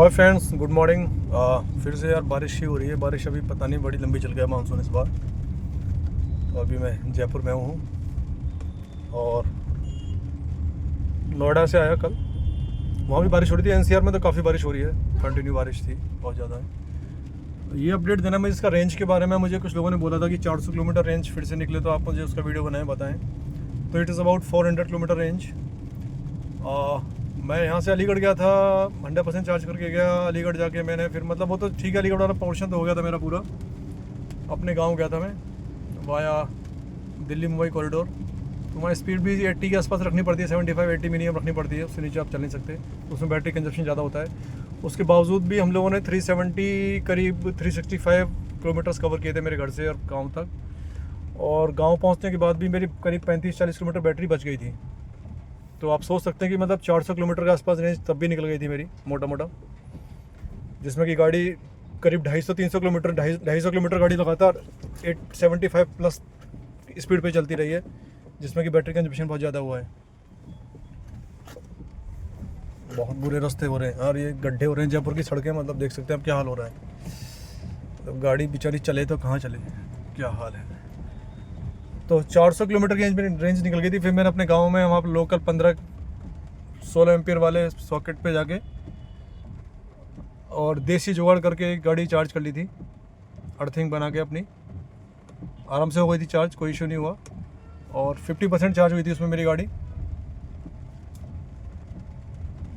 Hi friends, good morning. फिर से यार बारिश ही हो रही है। बारिश अभी पता नहीं बड़ी लंबी चल गया मानसून इस बार। तो अभी मैं जयपुर में हूँ और नोएडा से आया कल। वहाँ भी बारिश हो रही थी। एनसीआर में तो काफ़ी बारिश हो रही है, कंटिन्यू बारिश थी, बहुत ज़्यादा है। तो ये अपडेट देना मैं इसका रेंज के बारे में। मुझे कुछ लोगों ने बोला था कि 400 किलोमीटर रेंज फिर से निकले तो आप मुझे उसका वीडियो बनाएं, बताएं। तो it is about 400 kilometre range. मैं यहाँ से अलीगढ़ गया था, 100% चार्ज करके गया। अलीगढ़ जाके मैंने फिर मतलब वो तो ठीक है, अलीगढ़ वाला पोर्शन तो हो गया था मेरा पूरा। अपने गांव गया था मैं वाया दिल्ली मुंबई कॉरिडोर। तो वहाँ स्पीड भी 80 के आसपास रखनी पड़ती है, 75-80 मिनिमम रखनी पड़ती है। उससे नीचे आप चल नहीं सकते, उसमें बैटरी कंजप्शन ज़्यादा होता है। उसके बावजूद भी हम लोगों ने 370 करीब 365 किलोमीटर्स कवर किए थे मेरे घर से और गाँव तक। और गाँव पहुँचने के बाद भी मेरी करीब 35-40 किलोमीटर बैटरी बच गई थी। तो आप सोच सकते हैं कि मतलब 400 किलोमीटर के आसपास रेंज तब भी निकल गई थी मेरी मोटा मोटा, जिसमें कि गाड़ी करीब 250-300 किलोमीटर 250 किलोमीटर गाड़ी लगातार 875 प्लस स्पीड पे चलती रही है, जिसमें कि बैटरी कंजप्शन बहुत ज़्यादा हुआ है। बहुत बुरे रास्ते हो रहे हैं और ये गड्ढे हो रहे हैं जयपुर की सड़कें, मतलब देख सकते हैं आप क्या हाल हो रहा है। तो गाड़ी बेचारी चले तो कहाँ चले, क्या हाल है। तो 400 किलोमीटर की रेंज निकल गई थी। फिर मैंने अपने गांव में वहाँ पर लोकल 15-16 एम्पियर वाले सॉकेट पे जाके और देसी जुगाड़ करके गाड़ी चार्ज कर ली थी, अर्थिंग बना के अपनी। आराम से हो गई थी चार्ज, कोई इशू नहीं हुआ। और 50% चार्ज हुई थी उसमें मेरी गाड़ी,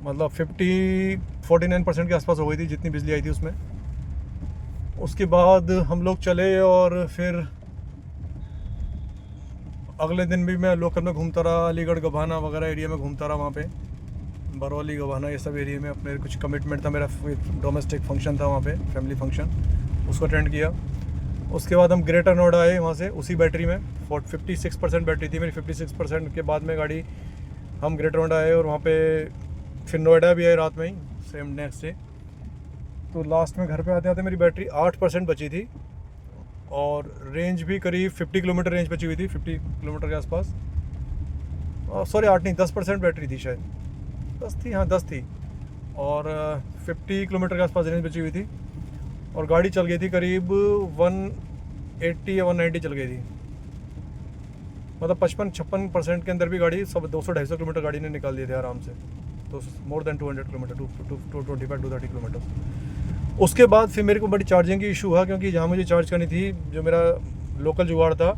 मतलब 49% के आसपास हो गई थी जितनी बिजली आई थी उसमें। उसके बाद हम लोग चले और फिर अगले दिन भी मैं लोकल में घूमता रहा, अलीगढ़ गभाना वगैरह एरिया में घूमता रहा। वहाँ पे बरौली गभाना ये सब एरिया में अपने कुछ कमिटमेंट था, मेरा डोमेस्टिक फंक्शन था वहाँ पे, फैमिली फंक्शन, उसको अटेंड किया। उसके बाद हम ग्रेटर नोएडा आए, वहाँ से उसी बैटरी में 56% बैटरी थी मेरी। 56% के बाद में गाड़ी हम ग्रेटर नोएडा आए और वहाँ पे फिर नोएडा भी आए रात में ही, सेम नेक्स्ट डे। तो लास्ट में घर पे आते आते मेरी बैटरी 8% बची थी और रेंज भी करीब 50 किलोमीटर रेंज बची हुई थी, 50 किलोमीटर के आसपास। सॉरी 8 नहीं, 10% बैटरी थी शायद, 10 थी, हाँ 10 थी। और 50 किलोमीटर के आसपास रेंज बची हुई थी और गाड़ी चल गई थी करीब 180 या 190 चल गई थी। मतलब 55-56% के अंदर भी गाड़ी सब 200-250 किलोमीटर गाड़ी ने निकाल दिए थे आराम से। तो मोर देन 200 किलोमीटर, 225-230 किलोमीटर। उसके बाद फिर मेरे को बड़ी चार्जिंग की इशू हुआ, क्योंकि जहाँ मुझे चार्ज करनी थी, जो मेरा लोकल जुगाड़ था,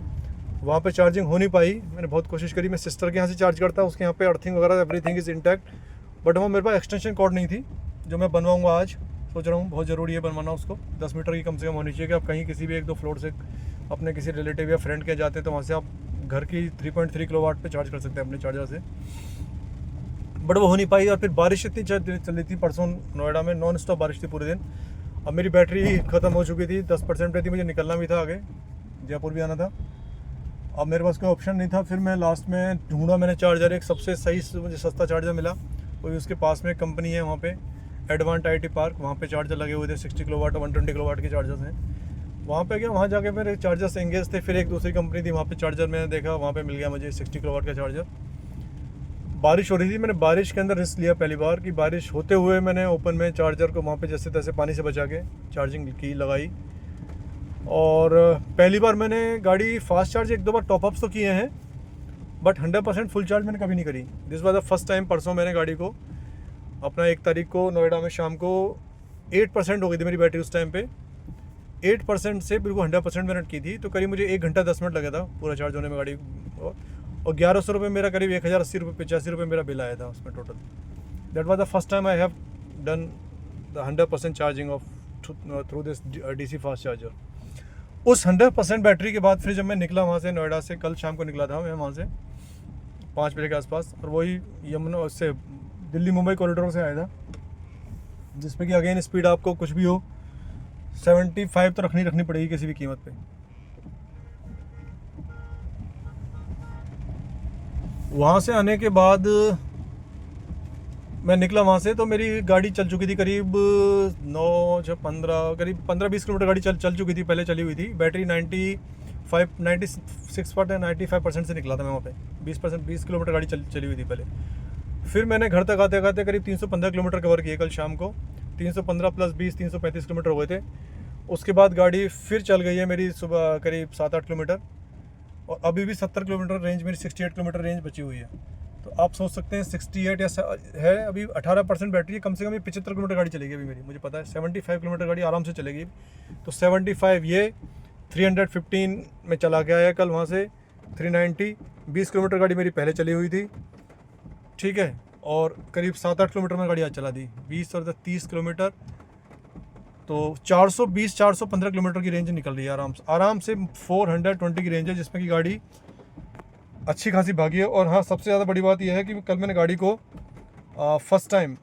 वहाँ पे चार्जिंग हो नहीं पाई। मैंने बहुत कोशिश करी, मैं सिस्टर के यहाँ से चार्ज करता, उसके यहाँ पे अर्थिंग वगैरह एवरीथिंग इज़ इंटैक्ट, बट वहाँ मेरे पास एक्सटेंशन कॉर्ड नहीं थी, जो मैं बनवाऊँगा आज। सोच रहा हूँ, बहुत ज़रूरी है बनवाना उसको। 10 मीटर की कम से कम होनी चाहिए कि आप कहीं किसी भी 1-2 फ्लोर से अपने किसी रिलेटिव या फ्रेंड के जाते हैं तो वहाँ से आप घर की 3.3 किलोवाट पे चार्ज कर सकते हैं अपने चार्जर से, बट वो हो नहीं पाई। और फिर बारिश इतनी चल रही थी परसों नोएडा में, नॉन स्टॉप बारिश थी पूरे दिन। अब मेरी बैटरी ख़त्म हो चुकी थी, 10% पे थी, मुझे निकलना भी था, आगे जयपुर भी आना था। अब मेरे पास कोई ऑप्शन नहीं था। फिर मैं लास्ट में ढूंढा, मैंने चार्जर, एक सबसे सही मुझे सस्ता चार्जर मिला। कोई उसके पास में कंपनी है वहाँ पे, एडवांट IT पार्क, वहाँ पे चार्जर लगे हुए थे 60 किलोवाट और 120 किलोवाट के चार्जर्स हैं। वहाँ पे गया, वहाँ जाके मेरे चार्जर्स एंगेज थे। फिर एक दूसरी कंपनी थी, वहाँ पे चार्जर मैंने देखा, वहाँ पे मिल गया मुझे 60 किलोवाट का चार्जर। बारिश हो रही थी, मैंने बारिश के अंदर रिस्क लिया पहली बार कि बारिश होते हुए मैंने ओपन में चार्जर को वहाँ पे जैसे तैसे पानी से बचा के चार्जिंग की, लगाई। और पहली बार मैंने गाड़ी फास्ट चार्ज 1-2 बार टॉपअप्स तो किए हैं, बट 100% फुल चार्ज मैंने कभी नहीं करी। This was the first time. परसों मैंने गाड़ी को अपना 1 तारीख को नोएडा में शाम को 8% हो गई थी मेरी बैटरी उस टाइम पे। 8% से बिल्कुल 100% मैंने की थी, तो करीब मुझे 1 घंटा 10 मिनट लगा था पूरा चार्ज होने में गाड़ी। और 1100 रुपये मेरा, करीब 1080 रुपये 85 रुपये मेरा बिल आया था उसमें total. That was the first time I have done the 100% charging of through this DC fast charger. उस 100% बैटरी के बाद फिर जब मैं निकला वहाँ से, नोएडा से कल शाम को निकला था मैं वहाँ से 5 बजे के आसपास, और वही यमुना से दिल्ली मुंबई कॉरिडोर से आया था, जिसमें कि अगेन स्पीड आपको कुछ भी हो 75 तो रखनी पड़ेगी किसी भी कीमत पे। वहाँ से आने के बाद मैं निकला वहाँ से, तो मेरी गाड़ी चल चुकी थी करीब 9-15 करीब 15-20 किलोमीटर गाड़ी चल चुकी थी, पहले चली हुई थी। बैटरी 96% से निकला था मैं वहाँ पे। 20 किलोमीटर गाड़ी चली हुई थी पहले। फिर मैंने घर तक आते आते करीब 315 किलोमीटर कवर किए कल शाम को। 315 प्लस 20 335 किलोमीटर हो गए थे। उसके बाद गाड़ी फिर चल गई है मेरी सुबह करीब 7-8 किलोमीटर, और अभी भी 70 किलोमीटर रेंज, मेरी 68 किलोमीटर रेंज बची हुई है। तो आप सोच सकते हैं 68 या है, अभी 18% बैटरी है, कम से कम ये 75 किलोमीटर गाड़ी चलेगी अभी मेरी, मुझे पता है 75 किलोमीटर गाड़ी आराम से चलेगी। तो 75 ये 315 में चला के आया कल वहाँ से 390, 20 किलोमीटर गाड़ी मेरी पहले चली हुई थी, ठीक है, और करीब 7-8 किलोमीटर में गाड़ी आज चला दी, 20 और 30 किलोमीटर, तो 420-415 किलोमीटर की रेंज निकल रही है आराम से 420 की रेंज है, जिसमें कि गाड़ी अच्छी खासी भागी है। और हाँ, सबसे ज़्यादा बड़ी बात यह है कि कल मैंने गाड़ी को फर्स्ट टाइम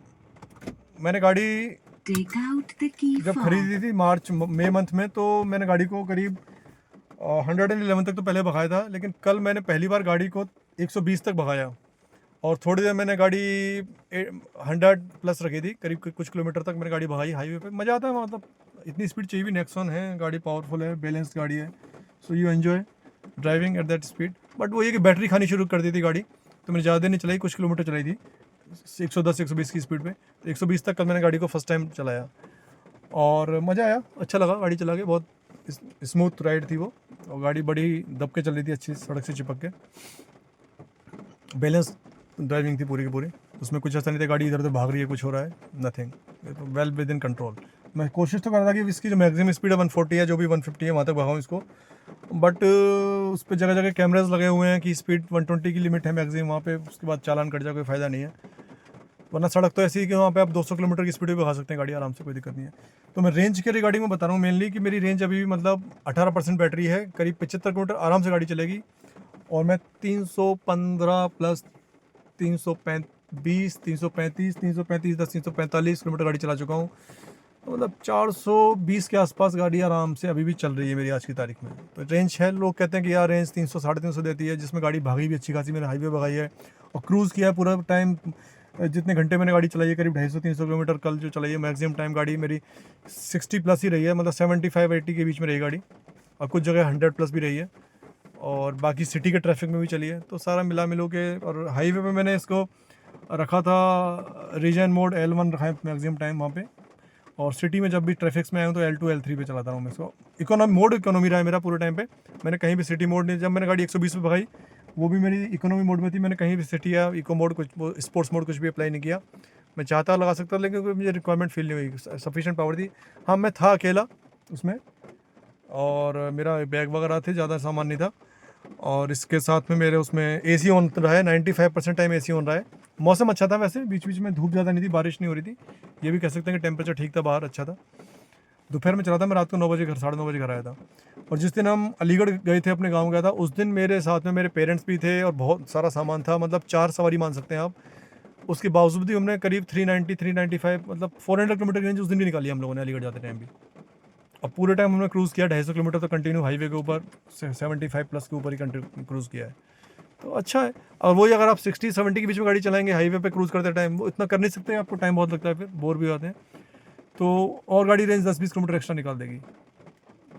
मैंने गाड़ी जब खरीदी थी मई मंथ में, तो मैंने गाड़ी को करीब 111 तक तो पहले भगाया था, लेकिन कल मैंने पहली बार गाड़ी को 120 तक भगाया, और थोड़ी देर मैंने गाड़ी 100 प्लस रखी थी, करीब कुछ किलोमीटर तक मैंने गाड़ी भगाई हाईवे पे। मज़ा आता है, मतलब इतनी स्पीड चाहिए भी, नेक्सॉन है गाड़ी, पावरफुल है, बैलेंस्ड गाड़ी है, so you enjoy driving at that speed. But वो ये कि बैटरी खानी शुरू कर दी थी गाड़ी, तो मैंने ज़्यादा नहीं चलाई, कुछ किलोमीटर चलाई थी 110-120 की स्पीड पे। 120 तक कल मैंने गाड़ी को फर्स्ट टाइम चलाया, और मज़ा आया, अच्छा लगा गाड़ी चला के, बहुत स्मूथ राइड थी वो, और गाड़ी बड़ी दब के चल रही थी, अच्छी सड़क से चिपक के, बैलेंस ड्राइविंग थी पूरी की पूरी। उसमें कुछ ऐसा नहीं था गाड़ी इधर उधर भाग रही है, कुछ हो रहा है, nothing, well with in control. मैं कोशिश तो कर रहा था कि इसकी जो मैक्सिमम स्पीड है 140 है, जो भी 150 है वहाँ तक भगाऊँ इसको, बट उस पर जगह जगह कैमराज लगे हुए हैं कि स्पीड 120 की लिमिट है मैक्सिमम वहाँ पे, उसके बाद चालान कट जाए, कोई फ़ायदा नहीं है। वरना सड़क तो ऐसी है कि वहाँ पे आप 200 किलोमीटर की स्पीड पे भगा सकते हैं गाड़ी आराम से, कोई दिक्कत नहीं है। तो मैं रेंज के रिगार्डिंग में बता रहा हूँ मेनली कि मेरी रेंज अभी भी मतलब 18% बैटरी है, करीब 75 किलोमीटर आराम से गाड़ी चलेगी, और मैं 315 प्लस 320 335 335 10 345 किलोमीटर गाड़ी चला चुका हूँ। तो मतलब 420 के आसपास गाड़ी आराम से अभी भी चल रही है मेरी आज की तारीख में। तो रेंज है, लोग कहते हैं कि यार रेंज 300 350 देती है, जिसमें गाड़ी भागी भी अच्छी खासी, मैंने हाईवे भगाई है और क्रूज़ किया है पूरा टाइम। जितने घंटे मैंने गाड़ी चलाई है, करीब 250-300 किलोमीटर कल जो चलाई है, मैक्सिमम टाइम गाड़ी मेरी 60 प्लस ही रही है, मतलब 75-80 के बीच में रही गाड़ी, और कुछ जगह 100 प्लस भी रही है, और बाकी सिटी के ट्रैफिक में भी चली है। तो सारा मिला मिलो के, और हाईवे पे मैंने इसको रखा था रीजन मोड L1 रखा है मैक्सिमम टाइम वहाँ पे, और सिटी में जब भी ट्रैफिक्स में आया हूँ तो L2 L3 पे चलाता हूँ मैं इसको। इकोनॉमी रहा है मेरा पूरे टाइम पे, मैंने कहीं भी सिटी मोड नहीं, जब मैंने गाड़ी 120 पे भगाई वो भी मेरी इकोनॉमी मोड में थी, मैंने कहीं भी सिटी या इको मोड कुछ स्पोर्ट्स मोड कुछ भी अप्लाई नहीं किया। मैं चाहता लगा सकता, लेकिन मुझे रिक्वायरमेंट फील नहीं हुई, सफिशिएंट पावर थी। हाँ, मैं था अकेला उसमें, और मेरा बैग वगैरह थे, ज़्यादा सामान नहीं था, और इसके साथ में मेरे उसमें AC ऑन रहा है, 95% टाइम AC ऑन रहा है। मौसम अच्छा था वैसे, बीच बीच में धूप ज़्यादा नहीं थी, बारिश नहीं हो रही थी, ये भी कह सकते हैं कि टेम्परेचर ठीक था बाहर, अच्छा था। दोपहर में चला था, मैं रात को 9 बजे 9:30 बजे घर आया था। और जिस दिन हम अलीगढ़ गए थे, अपने गांव गया था, उस दिन मेरे साथ में मेरे पेरेंट्स भी थे और बहुत सारा सामान था, मतलब 4 सवारी मान सकते हैं आप। उसके बावजूद भी हमने करीब 390 395 मतलब 400 किलोमीटर की रेंज उस दिन भी निकाली हम लोगों ने अलीगढ़ जाते टाइम भी। और पूरे टाइम हमने क्रूज़ किया 250 किलोमीटर तो कंटिन्यू हाईवे के ऊपर, 75 प्लस के ऊपर ही क्रूज़ किया है, तो अच्छा है। और वही अगर आप 60-70 के बीच में गाड़ी चलाएंगे हाईवे पे क्रूज़ करते टाइम, वो इतना कर नहीं सकते, आपको टाइम बहुत लगता है, फिर बोर भी होते हैं, तो और गाड़ी रेंज 10-20 किलोमीटर एक्स्ट्रा निकाल देगी।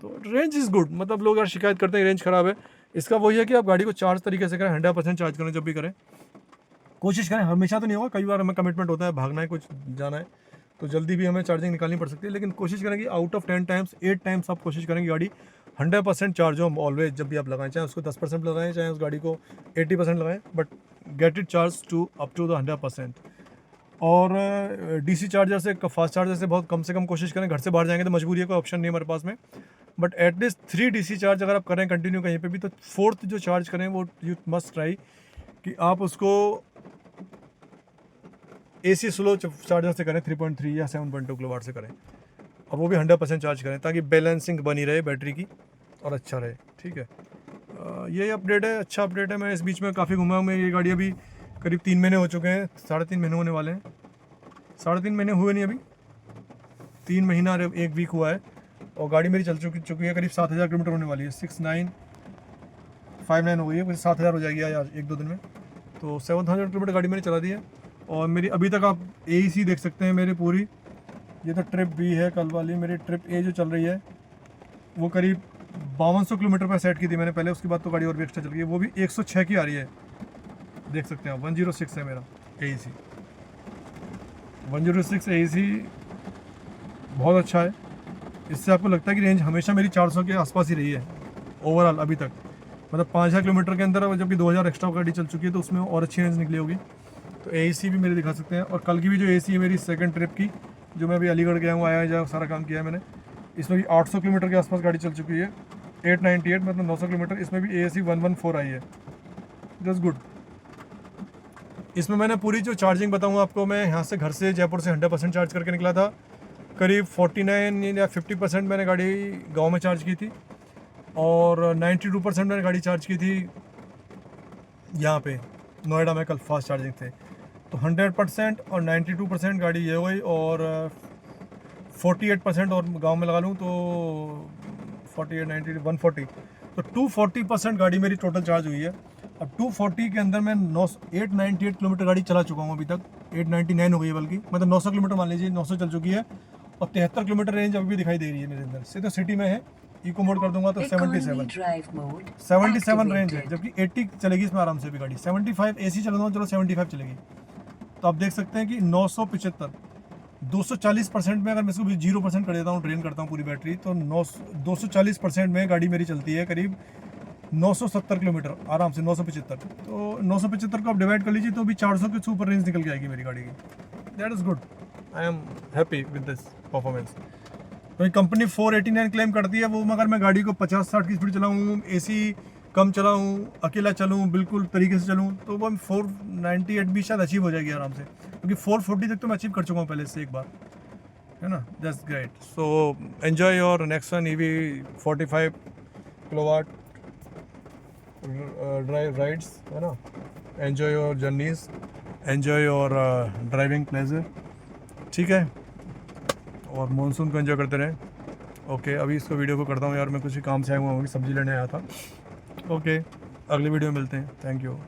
तो रेंज इज़ गुड, मतलब लोग यार शिकायत करते हैं रेंज ख़राब है, इसका वही है कि आप गाड़ी को चार्ज तरीके से करें, 100% चार्ज करें, जब भी करें कोशिश करें। हमेशा तो नहीं होगा, कई बार हमें कमिटमेंट होता है, भागना है, कुछ जाना है, तो जल्दी भी हमें चार्जिंग निकालनी पड़ सकती है, लेकिन कोशिश करें कि आउट ऑफ 10 टाइम्स 8 टाइम्स आप कोशिश करें कि गाड़ी 100% चार्ज हो ऑलवेज, जब भी आप लगाएं, चाहे उसको 10% लगाएं, चाहे उस गाड़ी को 80% लगाएं, but get it charge to up to the 100%। और DC चार्जर से, फास्ट चार्जर से बहुत कम से कम कोशिश करें, घर से बाहर जाएंगे तो मजबूरी है, कोई ऑप्शन नहीं है हमारे पास में, बट एटलीस्ट 3 DC चार्ज अगर आप करें कंटिन्यू कहीं पे भी, तो 4th जो चार्ज करें वो यू मस्ट ट्राई कि आप उसको AC स्लो चार्जर से करें, 3.3 या 7.2 किलोवाट से करें, और वो भी 100% चार्ज करें, ताकि बैलेंसिंग बनी रहे बैटरी की और अच्छा रहे, ठीक है। ये अपडेट है, अच्छा अपडेट है। मैं इस बीच में काफ़ी घूमा हूँ, मैं ये गाड़ी अभी करीब 3 महीने हो चुके हैं, 3.5 महीने होने वाले हैं, 3.5 महीने हुए नहीं अभी, 3 महीना 1 वीक हुआ है, और गाड़ी मेरी चल चुकी है, करीब 7,000 किलोमीटर होने वाली है, 6959 हो गई है, कुछ 7,000 हो जाएगी आज 1-2 दिन में, तो 7,000 किलोमीटर गाड़ी मैंने चला दी है। और मेरी अभी तक आप AEC देख सकते हैं मेरी पूरी, ये तो ट्रिप B है कल वाली, मेरी ट्रिप A जो चल रही है वो करीब 5200 किलोमीटर पर सेट की थी मैंने पहले, उसके बाद तो गाड़ी और भी एक्स्ट्रा चल रही है, वो भी 106 की आ रही है, देख सकते हैं आप, 106 है मेरा AEC, 106 AEC बहुत अच्छा है। इससे आपको लगता है कि रेंज हमेशा मेरी 400 के आसपास ही रही है ओवरऑल अभी तक, मतलब 5000 किलोमीटर के अंदर, जबकि 2000 एक्स्ट्रा गाड़ी चल चुकी है तो उसमें और अच्छी रेंज निकली होगी। तो AEC भी मेरे दिखा सकते हैं। और कल की भी जो AEC है मेरी सेकंड ट्रिप की, जो मैं अभी अलीगढ़ गया हूँ, आया जहाँ सारा काम किया है मैंने, इसमें भी 800 किलोमीटर के आसपास गाड़ी चल चुकी है। 898 मतलब 900 किलोमीटर, इसमें भी AEC 114 आई है, जस्ट गुड। इसमें मैंने पूरी जो चार्जिंग बताऊँगा आपको, मैं यहाँ से घर से जयपुर से 100% चार्ज करके निकला था। करीब 49 या 50% मैंने गाड़ी गांव में चार्ज की थी, और 92% मैंने गाड़ी चार्ज की थी यहाँ पे नोएडा में। कल फास्ट चार्जिंग थे तो 100% और 92% गाड़ी ये हो गई, और 48% और गांव में लगा लूँ तो 48, 90, 140, तो 240% गाड़ी मेरी टोटल चार्ज हुई है। अब 240 के अंदर मैं 898 किलोमीटर गाड़ी चला चुका हूँ अभी तक, 899 हो गई है बल्कि, मतलब 900 किलोमीटर मान लीजिए, 900 चल चुकी है। और 73 किलोमीटर रेंज अभी भी दिखाई दे रही है मेरे अंदर से। तो सिटी में है, इको मोड कर दूंगा तो 77 रेंज है, जबकि 80 चलेगी इसमें आराम से भी गाड़ी। 75 AC चला दूँगा, चलो 75 चलेगी। तो आप देख सकते हैं कि 975, 240% में अगर मैं इसको 0% कर देता हूँ, ड्रेन करता हूँ पूरी बैटरी, तो 240% में गाड़ी मेरी चलती है करीब 970 किलोमीटर आराम से, 975। तो 975 को आप डिवाइड कर लीजिए तो भी 400 के ऊपर रेंज निकल के आएगी मेरी गाड़ी की। That is good, I am happy with this performance. तो कंपनी 489 क्लेम करती है, वो अगर मैं गाड़ी को 50-60 की स्पीड चलाऊँ, AC कम चलाऊँ, अकेला चलूँ, बिल्कुल तरीके से चलूँ, तो वो 498 भी शायद अचीव हो जाएगी आराम से, क्योंकि 440 तक तो मैं अचीव कर चुका हूँ पहले से एक बार, है ना। That's great. So enjoy your Nexon EV 45 kilowatt drive rides, है ना। Enjoy your journeys, enjoy your driving pleasure, ठीक है। और मानसून को एंजॉय करते रहें। ओके, अभी इसको वीडियो को करता हूँ यार, मैं कुछ काम से आया हुआ हूँ, सब्जी लेने आया था। ओके, अगली वीडियो में मिलते हैं। Thank you.